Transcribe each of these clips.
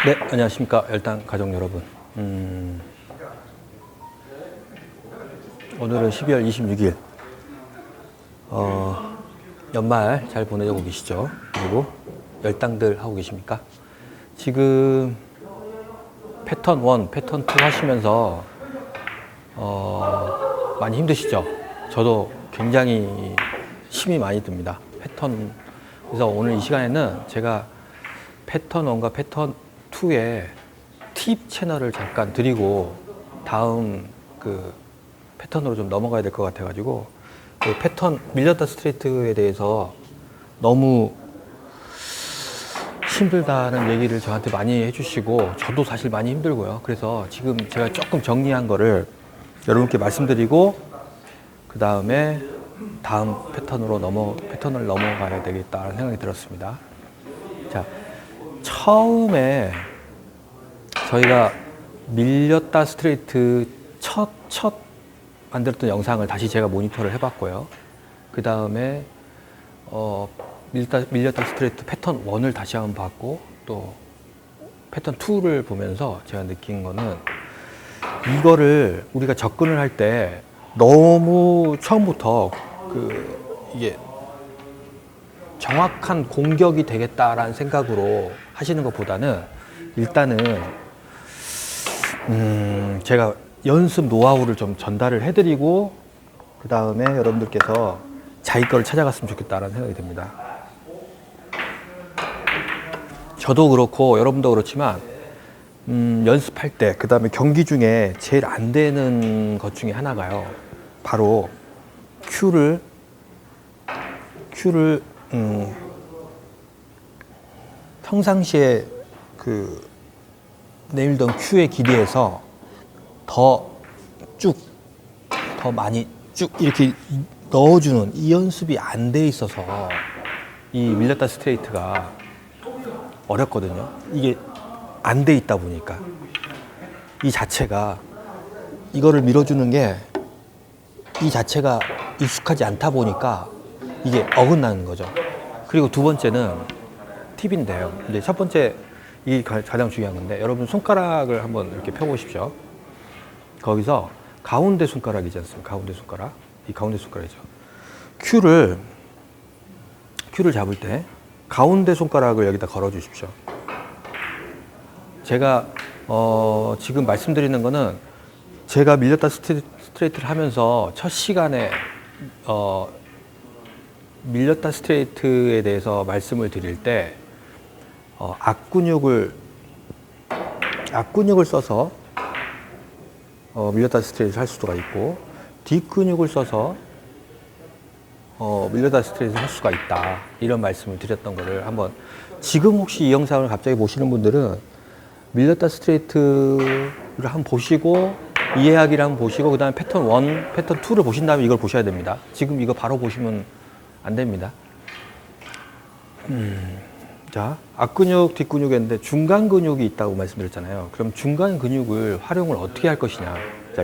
네, 안녕하십니까. 열당 가족 여러분. 오늘은 12월 26일. 연말 잘 보내고 계시죠? 그리고 열당들 하고 계십니까? 지금 패턴 1, 패턴 2 하시면서 많이 힘드시죠? 저도 굉장히 힘이 많이 듭니다. 패턴. 그래서 오늘 이 시간에는 제가 패턴 1과 패턴 2의 팁 채널을 잠깐 드리고 다음 그 패턴으로 좀 넘어가야 될 것 같아가지고 그 패턴 밀렸다 스트레이트에 대해서 너무 힘들다는 얘기를 저한테 많이 해주시고 저도 사실 많이 힘들고요. 그래서 지금 제가 조금 정리한 거를 여러분께 말씀드리고 그 다음에 다음 패턴을 넘어가야 되겠다는 생각이 들었습니다. 자, 처음에 저희가 밀렸다 스트레이트 첫 만들었던 영상을 다시 제가 모니터를 해봤고요. 그 다음에 밀렸다 스트레이트 패턴 1을 다시 한번 봤고 또 패턴 2를 보면서 제가 느낀 거는 이거를 우리가 접근을 할 때 너무 처음부터 이게 정확한 공격이 되겠다라는 생각으로 하시는 것보다는 일단은 제가 연습 노하우를 좀 전달을 해드리고 그 다음에 여러분들께서 자기 거를 찾아갔으면 좋겠다라는 생각이 듭니다. 저도 그렇고 여러분도 그렇지만 연습할 때 그 다음에 경기 중에 제일 안 되는 것 중에 하나가요. 바로 큐를 평상시에 내밀던 큐의 길이에서 더 많이 쭉 이렇게 넣어주는 이 연습이 안 돼 있어서 이 밀렸다 스트레이트가 어렵거든요. 이게 안 돼 있다 보니까 이 자체가 이거를 밀어주는 게 이 자체가 익숙하지 않다 보니까 이게 어긋나는 거죠. 그리고 두 번째는 팁인데요. 이제 첫 번째 이 가장 중요한 건데 여러분 손가락을 한번 이렇게 펴보십시오. 거기서 가운데 손가락이지 않습니까? 가운데 손가락. 이 가운데 손가락이죠. 큐를 잡을 때 가운데 손가락을 여기다 걸어 주십시오. 제가 지금 말씀드리는 거는 제가 밀렸다 스트레이트를 하면서 첫 시간에 밀렸다 스트레이트에 대해서 말씀을 드릴 때 앞근육을 써서 밀렸다 스트레이트를 할 수가 있고 뒷근육을 써서 밀렸다 스트레이트를 할 수가 있다, 이런 말씀을 드렸던 거를 한번, 지금 혹시 이 영상을 갑자기 보시는 분들은 밀렸다 스트레이트를 한번 보시고 이해하기를 한번 보시고 그 다음에 패턴 1, 패턴 2를 보신 다음에 이걸 보셔야 됩니다. 지금 이거 바로 보시면 안 됩니다. 자, 앞근육, 뒷근육이었는데 중간 근육이 있다고 말씀드렸잖아요. 그럼 중간 근육을 활용을 어떻게 할 것이냐. 자,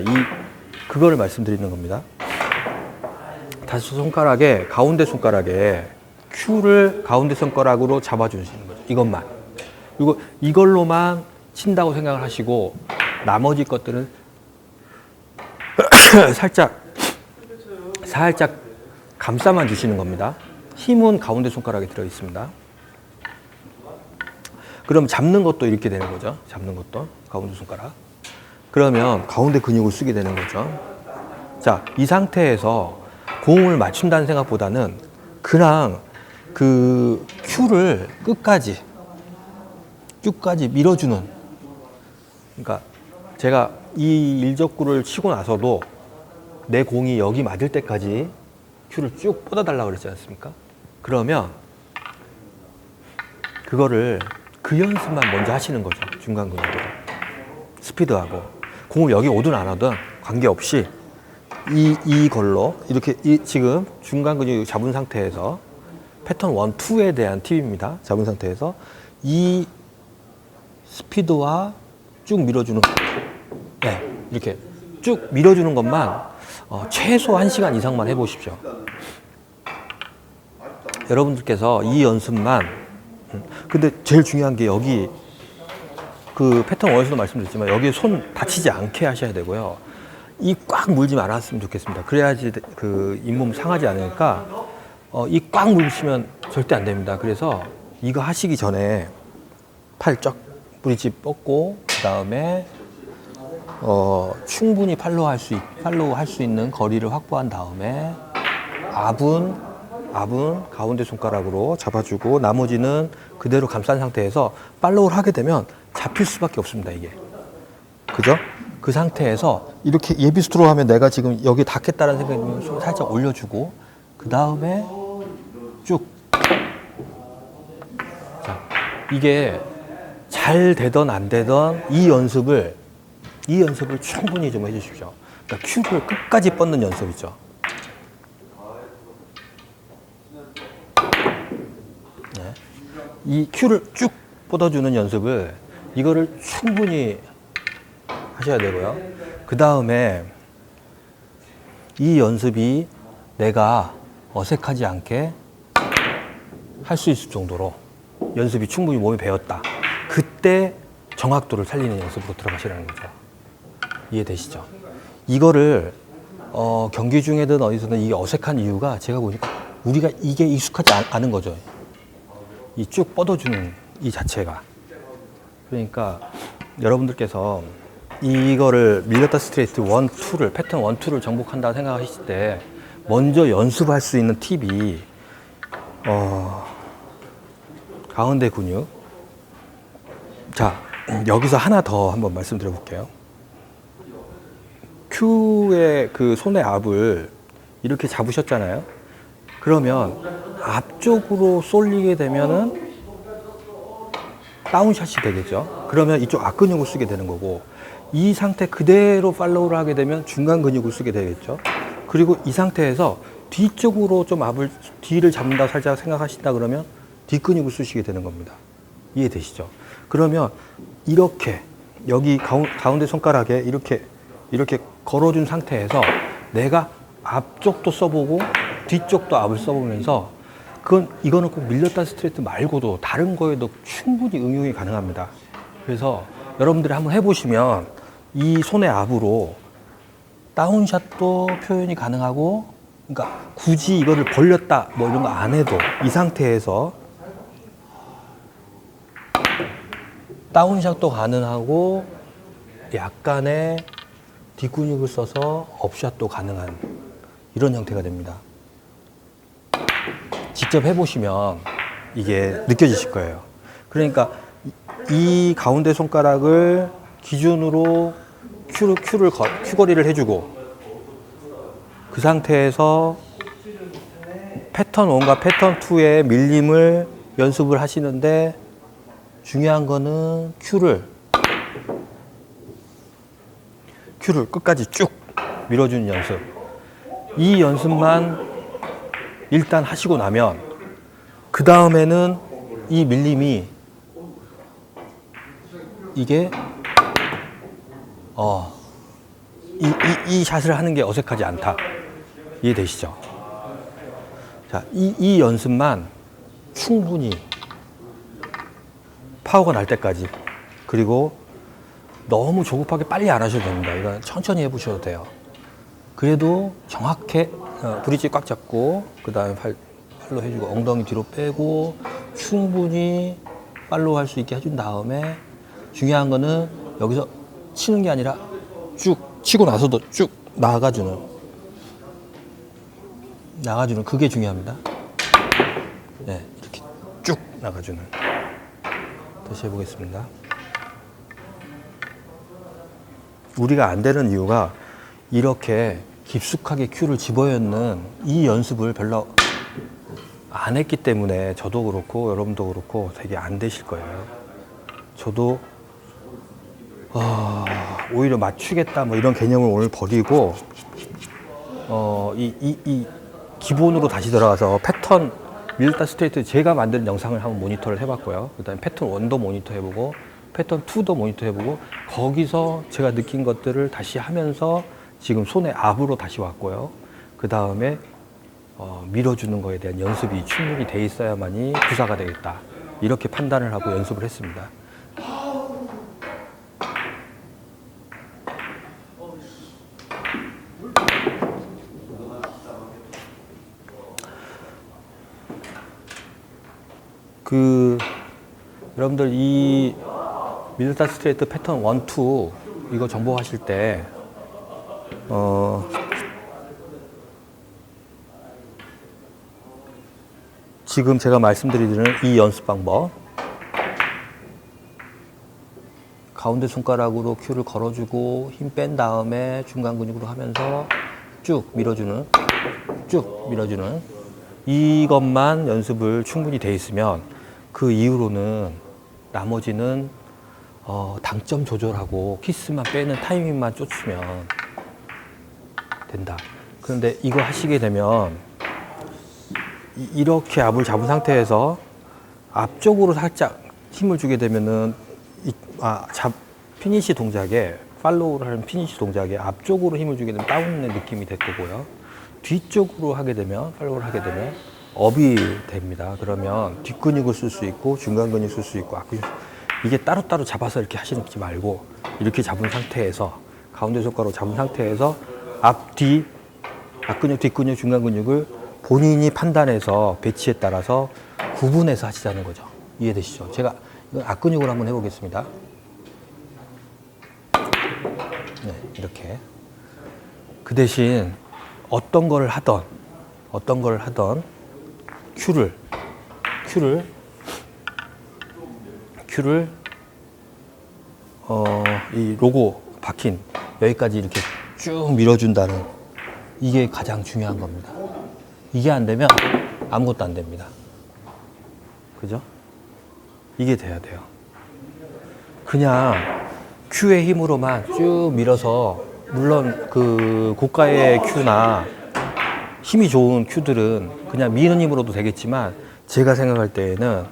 그거를 말씀드리는 겁니다. 다시 손가락에, 가운데 손가락에 큐를 가운데 손가락으로 잡아주시는 거죠. 이것만. 그리고 이걸로만 친다고 생각을 하시고 나머지 것들은 살짝 감싸만 주시는 겁니다. 힘은 가운데 손가락에 들어 있습니다. 그럼 잡는 것도 이렇게 되는 거죠. 잡는 것도 가운데 손가락. 그러면 가운데 근육을 쓰게 되는 거죠. 자, 이 상태에서 공을 맞춘다는 생각보다는 그냥 그 큐를 끝까지 밀어주는. 그러니까 제가 이 일적구를 치고 나서도 내 공이 여기 맞을 때까지 큐를 쭉 뻗어달라고 그랬지 않습니까? 그러면 그거를 그 연습만 먼저 하시는 거죠. 중간 근육으로. 스피드하고. 공을 여기 오든 안 오든 관계없이 이걸로 이렇게 지금 중간 근육 잡은 상태에서 패턴 1, 2에 대한 팁입니다. 잡은 상태에서 이 스피드와 쭉 밀어주는, 네, 이렇게 쭉 밀어주는 것만 최소 1시간 이상만 해보십시오. 여러분들께서 이 연습만, 근데 제일 중요한 게 여기 그 패턴 1에서도 말씀드렸지만 여기에 손 다치지 않게 하셔야 되고요. 이 꽉 물지 말았으면 좋겠습니다. 그래야지 그 잇몸 상하지 않으니까 이 꽉 물으시면 절대 안 됩니다. 그래서 이거 하시기 전에 팔 쫙 브릿지 뻗고 그 다음에 충분히 팔로우 할 수 있는 거리를 확보한 다음에 압은 가운데 손가락으로 잡아주고 나머지는 그대로 감싼 상태에서 팔로우를 하게 되면 잡힐 수밖에 없습니다. 이게 그죠? 그 상태에서 이렇게 예비스트로 하면 내가 지금 여기 닿겠다는 생각이 들면 손 살짝 올려주고 그 다음에 쭉. 자, 이게 잘 되던 안 되던 이 연습을 충분히 좀 해주십시오. 그러니까 큐를 끝까지 뻗는 연습이죠. 네. 이 큐를 쭉 뻗어주는 연습을 이거를 충분히 하셔야 되고요. 그 다음에 이 연습이 내가 어색하지 않게 할 수 있을 정도로 연습이 충분히 몸에 배웠다. 그때 정확도를 살리는 연습으로 들어가시라는 거죠. 이해되시죠? 이거를 경기 중에든 어디서든 이게 어색한 이유가 제가 보니까 우리가 이게 익숙하지 않은 거죠. 이 쭉 뻗어주는 이 자체가. 그러니까 여러분들께서 이거를 밀렸다 스트레이트 1, 2를 패턴 1, 2를 정복한다고 생각하실 때 먼저 연습할 수 있는 팁이 가운데 근육. 자, 여기서 하나 더 한번 말씀드려 볼게요. 큐의 그 손의 압을 이렇게 잡으셨잖아요. 그러면 앞쪽으로 쏠리게 되면은 다운샷이 되겠죠. 그러면 이쪽 앞근육을 쓰게 되는 거고 이 상태 그대로 팔로우를 하게 되면 중간 근육을 쓰게 되겠죠. 그리고 이 상태에서 뒤쪽으로 좀 뒤를 잡는다 살짝 생각하신다 그러면 뒷근육을 쓰시게 되는 겁니다. 이해되시죠? 그러면 이렇게 여기 가운데 손가락에 이렇게 걸어준 상태에서 내가 앞쪽도 써보고 뒤쪽도 압을 써보면서 이거는 꼭 밀렸다 스트레이트 말고도 다른 거에도 충분히 응용이 가능합니다. 그래서 여러분들이 한번 해보시면 이 손의 압으로 다운샷도 표현이 가능하고, 그러니까 굳이 이거를 벌렸다 뭐 이런 거 안 해도 이 상태에서 다운샷도 가능하고 약간의 뒷근육을 써서 업샷도 가능한 이런 형태가 됩니다. 직접 해보시면 이게 느껴지실 거예요. 그러니까 이 가운데 손가락을 기준으로 큐거리를 해주고 그 상태에서 패턴 1과 패턴 2의 밀림을 연습을 하시는데 중요한 거는 큐를 끝까지 쭉 밀어주는 연습. 이 연습만 일단 하시고 나면 그 다음에는 이 밀림이 이게 이 샷을 하는 게 어색하지 않다. 이해되시죠? 자, 이 연습만 충분히 파워가 날 때까지, 그리고 너무 조급하게 빨리 안 하셔도 됩니다. 이건 천천히 해보셔도 돼요. 그래도 정확해. 브릿지 꽉 잡고 그 다음에 팔로 해주고 엉덩이 뒤로 빼고 충분히 팔로우 할 수 있게 해준 다음에 중요한 거는 여기서 치는 게 아니라 쭉 치고 나서도 쭉 나가주는 그게 중요합니다. 네, 이렇게 쭉 나가주는. 다시 해보겠습니다. 우리가 안 되는 이유가 이렇게 깊숙하게 큐를 집어넣는 이 연습을 별로 안 했기 때문에 저도 그렇고 여러분도 그렇고 되게 안 되실 거예요. 저도 오히려 맞추겠다 뭐 이런 개념을 오늘 버리고 이 기본으로 다시 들어가서 패턴 밀렸다 스트레이트 제가 만든 영상을 한번 모니터를 해봤고요. 그다음에 패턴 1도 모니터 해보고 패턴 2도 모니터 해보고 거기서 제가 느낀 것들을 다시 하면서 지금 손의 압으로 다시 왔고요. 그 다음에 밀어주는 거에 대한 연습이 충분히 돼 있어야만이 구사가 되겠다. 이렇게 판단을 하고 연습을 했습니다. 여러분들 이 밀레타 스트레이트 패턴 1, 2 이거 정복하실 때 지금 제가 말씀드리는 이 연습 방법, 가운데 손가락으로 큐를 걸어주고 힘 뺀 다음에 중간 근육으로 하면서 쭉 밀어주는 이것만 연습을 충분히 돼 있으면 그 이후로는 나머지는 당점 조절하고 키스만 빼는 타이밍만 쫓으면 된다. 그런데 이거 하시게 되면 이렇게 압을 잡은 상태에서 앞쪽으로 살짝 힘을 주게 되면은 피니시 동작에 팔로우를 하는 피니시 동작에 앞쪽으로 힘을 주게 되면 다운의 느낌이 될 거고요. 뒤쪽으로 하게 되면 팔로우를 하게 되면 업이 됩니다. 그러면 뒷근육을 쓸 수 있고 중간 근육 쓸 수 있고 앞근육, 이게 따로따로 잡아서 이렇게 하시지 말고 이렇게 잡은 상태에서 가운데 손가락으로 잡은 상태에서 앞근육, 뒷근육, 중간 근육을 본인이 판단해서 배치에 따라서 구분해서 하시자는 거죠. 이해되시죠? 제가 앞근육으로 한번 해보겠습니다. 네, 이렇게. 그 대신 어떤 걸 하던 큐를 이 로고 박힌 여기까지 이렇게 쭉 밀어준다는, 이게 가장 중요한 겁니다. 이게 안 되면 아무것도 안 됩니다. 그죠? 이게 돼야 돼요. 그냥 큐의 힘으로만 쭉 밀어서, 물론 그 고가의 큐나 힘이 좋은 큐들은 그냥 미는 힘으로도 되겠지만, 제가 생각할 때에는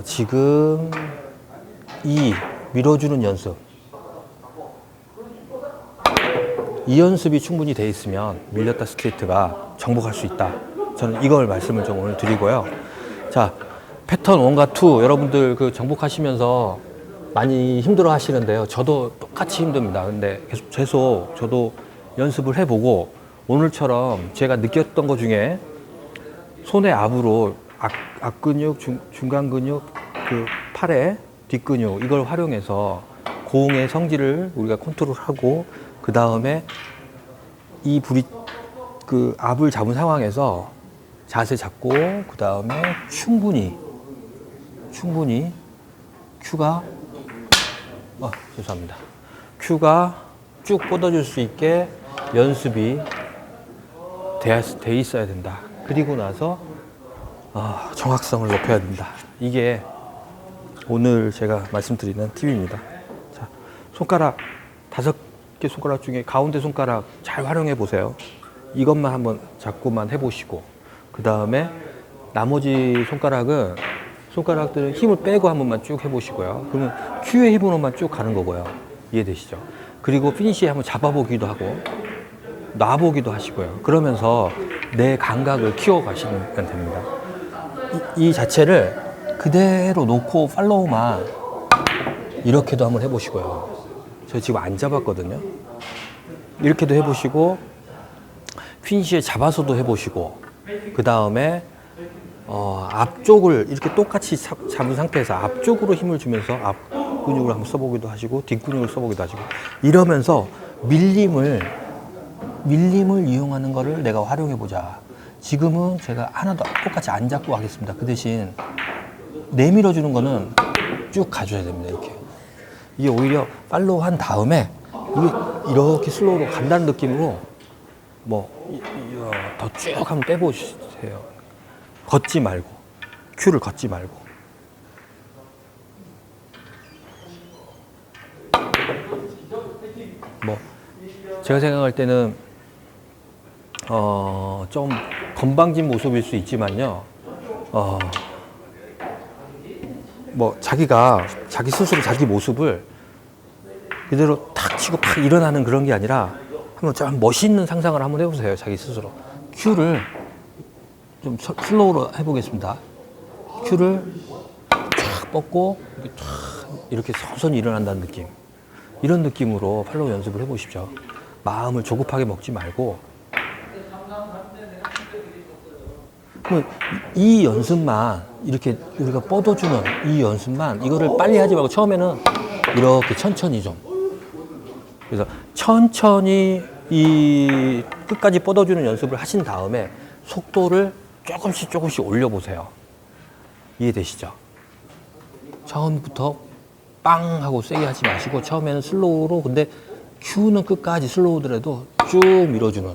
지금 이 밀어주는 연습, 이 연습이 충분히 돼 있으면 밀렸다 스트레이트가 정복할 수 있다. 저는 이걸 말씀을 좀 오늘 드리고요. 자, 패턴 1과 2 여러분들 그 정복하시면서 많이 힘들어 하시는데요. 저도 똑같이 힘듭니다. 근데 계속 저도 연습을 해보고 오늘처럼 제가 느꼈던 것 중에 손의 압으로 앞근육, 중간 근육, 그 팔의 뒷근육 이걸 활용해서 공의 성질을 우리가 컨트롤하고, 그 다음에 이 그 압을 잡은 상황에서 자세 잡고, 그 다음에 충분히 큐가 죄송합니다. 큐가 쭉 뻗어줄 수 있게 연습이 돼 있어야 된다. 그리고 나서 정확성을 높여야 된다. 이게 오늘 제가 말씀드리는 팁입니다. 자, 손가락 5개 손가락 중에 가운데 손가락 잘 활용해 보세요. 이것만 한번 잡고만 해보시고, 그 다음에 나머지 손가락들은 힘을 빼고 한 번만 쭉 해보시고요. 그러면 큐의 힘으로만 쭉 가는 거고요. 이해되시죠? 그리고 피니시에 한번 잡아보기도 하고 놔보기도 하시고요. 그러면서 내 감각을 키워가시면 됩니다. 이 자체를 그대로 놓고 팔로우만 이렇게도 한번 해보시고요. 저 지금 안 잡았거든요. 이렇게도 해보시고, 피니시에 잡아서도 해보시고, 그 다음에 앞쪽을 이렇게 똑같이 잡은 상태에서 앞쪽으로 힘을 주면서 앞 근육을 한번 써보기도 하시고 뒷근육을 써보기도 하시고, 이러면서 밀림을 이용하는 거를 내가 활용해 보자. 지금은 제가 하나도 똑같이 안 잡고 하겠습니다. 그 대신 내밀어 주는 거는 쭉 가줘야 됩니다. 이게 오히려 팔로우 한 다음에 이렇게 슬로우로 간다는 느낌으로 더 쭉 한번 빼보세요. 걷지 말고, 큐를 걷지 말고. 제가 생각할 때는 좀 건방진 모습일 수 있지만요. 자기 스스로 자기 모습을 그대로 탁 치고 팍 일어나는 그런 게 아니라 한번 좀 멋있는 상상을 한번 해보세요. 자기 스스로. 큐를 좀 슬로우로 해보겠습니다. 큐를 쫙 뻗고 이렇게 서서히 일어난다는 느낌. 이런 느낌으로 팔로우 연습을 해보십시오. 마음을 조급하게 먹지 말고 그럼 이 연습만 이렇게 우리가 뻗어주는 이 연습만 이거를 빨리 하지 말고 처음에는 이렇게 천천히 좀. 그래서 천천히 이 끝까지 뻗어주는 연습을 하신 다음에 속도를 조금씩 올려보세요. 이해되시죠? 처음부터 빵 하고 세게 하지 마시고 처음에는 슬로우로, 근데 큐는 끝까지 슬로우더라도 쭉 밀어주는,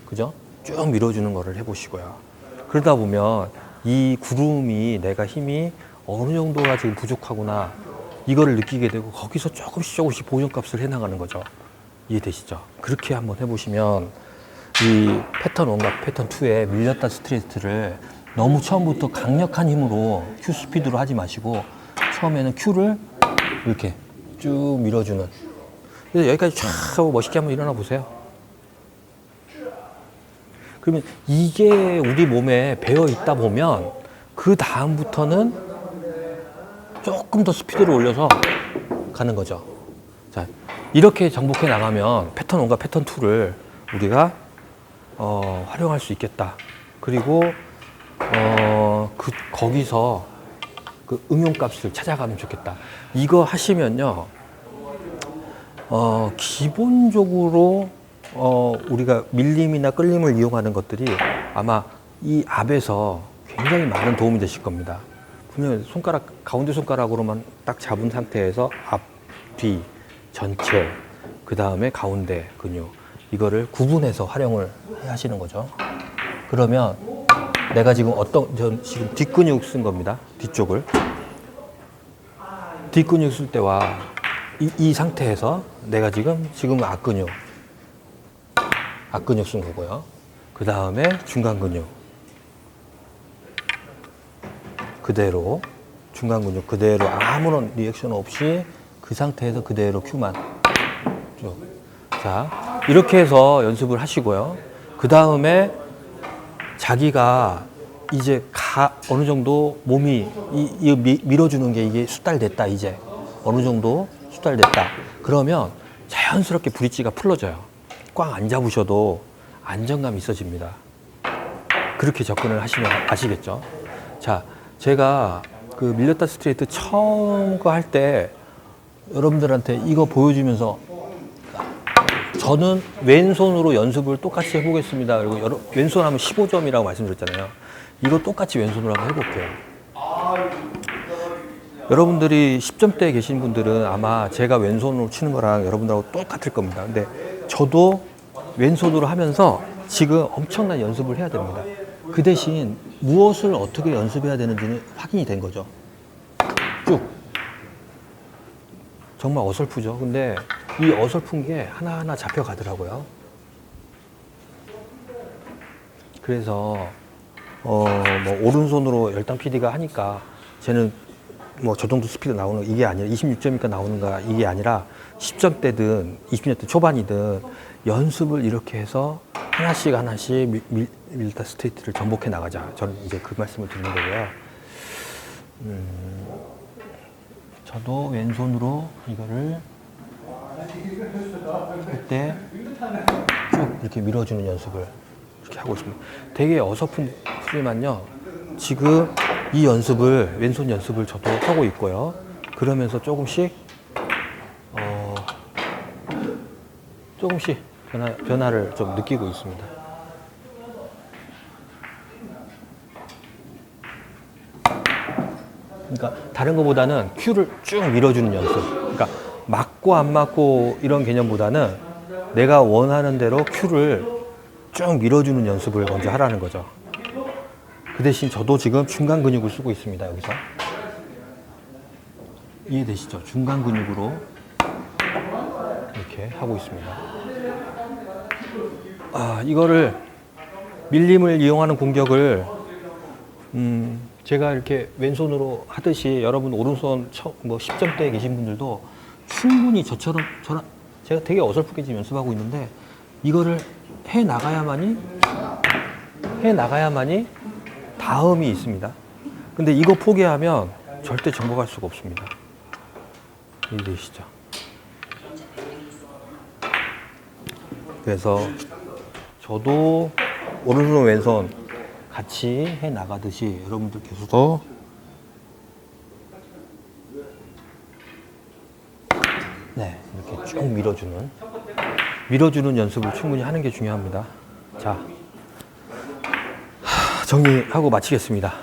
그죠? 쭉 밀어주는 거를 해보시고요. 그러다 보면 이 구름이 내가 힘이 어느 정도가 지금 부족하구나 이거를 느끼게 되고 거기서 조금씩 보존값을 해나가는 거죠. 이해되시죠? 그렇게 한번 해보시면 이 패턴 1과 패턴 2의 밀렸다 스트레이트를 너무 처음부터 강력한 힘으로 큐 스피드로 하지 마시고 처음에는 큐를 이렇게 쭉 밀어주는. 그래서 여기까지 쫙 하고 멋있게 한번 일어나 보세요. 그러면 이게 우리 몸에 배어 있다 보면 그 다음부터는 조금 더 스피드를 올려서 가는 거죠. 자, 이렇게 정복해 나가면 패턴 1과 패턴 2를 우리가 활용할 수 있겠다. 그리고 거기서 그 응용값을 찾아가면 좋겠다. 이거 하시면요, 기본적으로 우리가 밀림이나 끌림을 이용하는 것들이 아마 이 압에서 굉장히 많은 도움이 되실 겁니다. 그러면 손가락, 가운데 손가락으로만 딱 잡은 상태에서 앞, 뒤, 전체, 그 다음에 가운데 근육, 이거를 구분해서 활용을 하시는 거죠. 그러면 내가 지금 전 지금 뒷근육 쓴 겁니다. 뒤쪽을. 뒷근육 쓸 때와 이 상태에서 내가 지금 앞근육 쓴 거고요. 그 다음에 중간 근육. 그대로, 중간 근육 그대로 아무런 리액션 없이 그 상태에서 그대로 큐만 쭉. 자, 이렇게 해서 연습을 하시고요. 그 다음에 자기가 이제 어느 정도 몸이 밀어주는 게 이게 수달됐다, 이제 어느 정도 수달됐다. 그러면 자연스럽게 브릿지가 풀어져요. 꽉 안 잡으셔도 안정감이 있어집니다. 그렇게 접근을 하시면 아시겠죠? 자, 제가 그 밀렸다 스트레이트 처음 거 할 때 여러분들한테 이거 보여주면서 저는 왼손으로 연습을 똑같이 해보겠습니다. 그리고 왼손 하면 15점이라고 말씀드렸잖아요. 이거 똑같이 왼손으로 한번 해볼게요. 여러분들이 10점대에 계신 분들은 아마 제가 왼손으로 치는 거랑 여러분들하고 똑같을 겁니다. 근데 저도 왼손으로 하면서 지금 엄청난 연습을 해야 됩니다. 그 대신 무엇을 어떻게 연습해야 되는지는 확인이 된 거죠. 쭉. 정말 어설프죠. 근데 이 어설픈 게 하나하나 잡혀가더라고요. 그래서 뭐 오른손으로 열당 PD가 하니까 쟤는 뭐 저 정도 스피드 나오는 이게 아니라 26점이니까 나오는가 이게 아니라 10점대든 20점 초반이든 연습을 이렇게 해서 하나씩 밀렸다 스트레이트를 전복해 나가자. 저는 이제 그 말씀을 드리는 거고요. 저도 왼손으로 이거를 할 때 쭉 이렇게 밀어주는 연습을 이렇게 하고 있습니다. 되게 어설프지만요. 지금 이 연습을, 왼손 연습을 저도 하고 있고요. 그러면서 조금씩 변화를 좀 느끼고 있습니다. 그러니까 다른 것보다는 큐를 쭉 밀어주는 연습. 그러니까 맞고 안 맞고 이런 개념보다는 내가 원하는 대로 큐를 쭉 밀어주는 연습을 먼저 하라는 거죠. 그 대신 저도 지금 중간 근육을 쓰고 있습니다. 여기서 이해되시죠? 중간 근육으로 이렇게 하고 있습니다. 이거를 밀림을 이용하는 공격을 제가 이렇게 왼손으로 하듯이 여러분 오른손 뭐 10점대에 계신 분들도 충분히 저랑 제가 되게 어설프게 지금 연습하고 있는데 이거를 해 나가야만이 다음이 있습니다. 근데 이거 포기하면 절대 정복할 수가 없습니다. 이해되시죠? 그래서 저도 오른손 왼손 같이 해 나가듯이 여러분들께서도 네, 이렇게 쭉 밀어주는 연습을 충분히 하는 게 중요합니다. 자, 정리하고 마치겠습니다.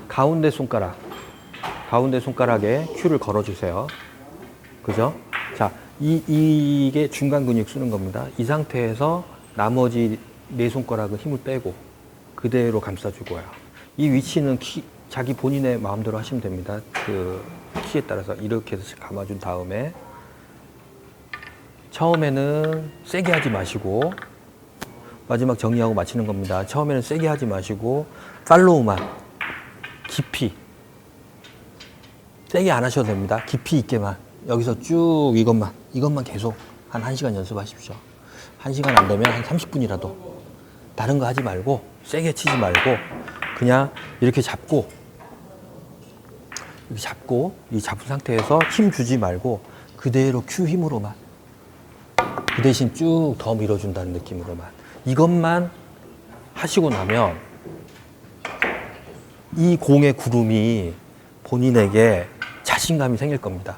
가운데 손가락에 큐를 걸어주세요. 그죠? 자, 이게 중간 근육 쓰는 겁니다. 이 상태에서 나머지 네 손가락은 힘을 빼고 그대로 감싸주고요. 이 위치는 자기 본인의 마음대로 하시면 됩니다. 그 키에 따라서 이렇게 해서 감아준 다음에 처음에는 세게 하지 마시고 마지막 정리하고 마치는 겁니다. 처음에는 세게 하지 마시고 팔로우만 깊이 세게 안 하셔도 됩니다. 깊이 있게만 여기서 쭉 이것만 계속 한 1시간 연습하십시오. 1시간 안 되면 한 30분이라도 다른 거 하지 말고 세게 치지 말고 그냥 이렇게 잡고 이 잡은 상태에서 힘 주지 말고 그대로 큐 힘으로만 그 대신 쭉 더 밀어준다는 느낌으로만 이것만 하시고 나면 이 공의 구름이 본인에게 자신감이 생길 겁니다.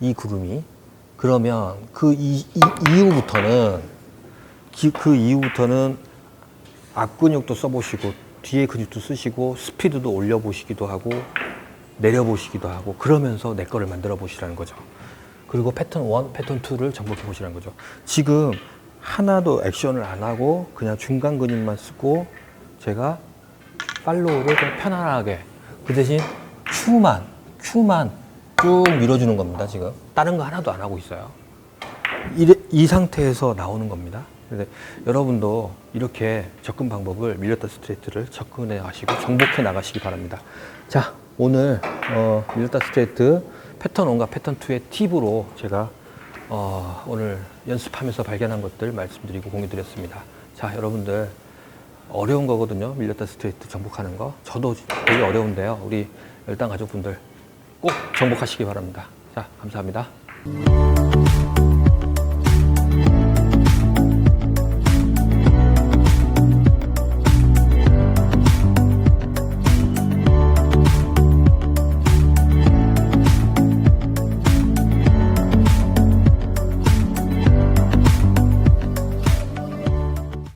이 구름이. 그러면 그 이후부터는 앞근육도 써보시고 뒤에 근육도 쓰시고 스피드도 올려보시기도 하고 내려보시기도 하고 그러면서 내 거를 만들어 보시라는 거죠. 그리고 패턴 1, 패턴 2를 정복해 보시라는 거죠. 지금 하나도 액션을 안 하고 그냥 중간 근육만 쓰고 제가 팔로우를 좀 편안하게 그 대신 큐만 쭉 밀어주는 겁니다. 지금 다른 거 하나도 안 하고 있어요. 이 상태에서 나오는 겁니다. 근데 여러분도 이렇게 접근 방법을 밀렸다 스트레이트를 접근해 가시고 정복해 나가시기 바랍니다. 자, 오늘 밀렸다 스트레이트 패턴 1과 패턴 2의 팁으로 제가 오늘 연습하면서 발견한 것들 말씀드리고 공유 드렸습니다. 자, 여러분들 어려운 거거든요. 밀렸다 스트레이트 정복하는 거. 저도 되게 어려운데요. 우리 열당 가족분들 꼭 정복하시기 바랍니다. 자, 감사합니다.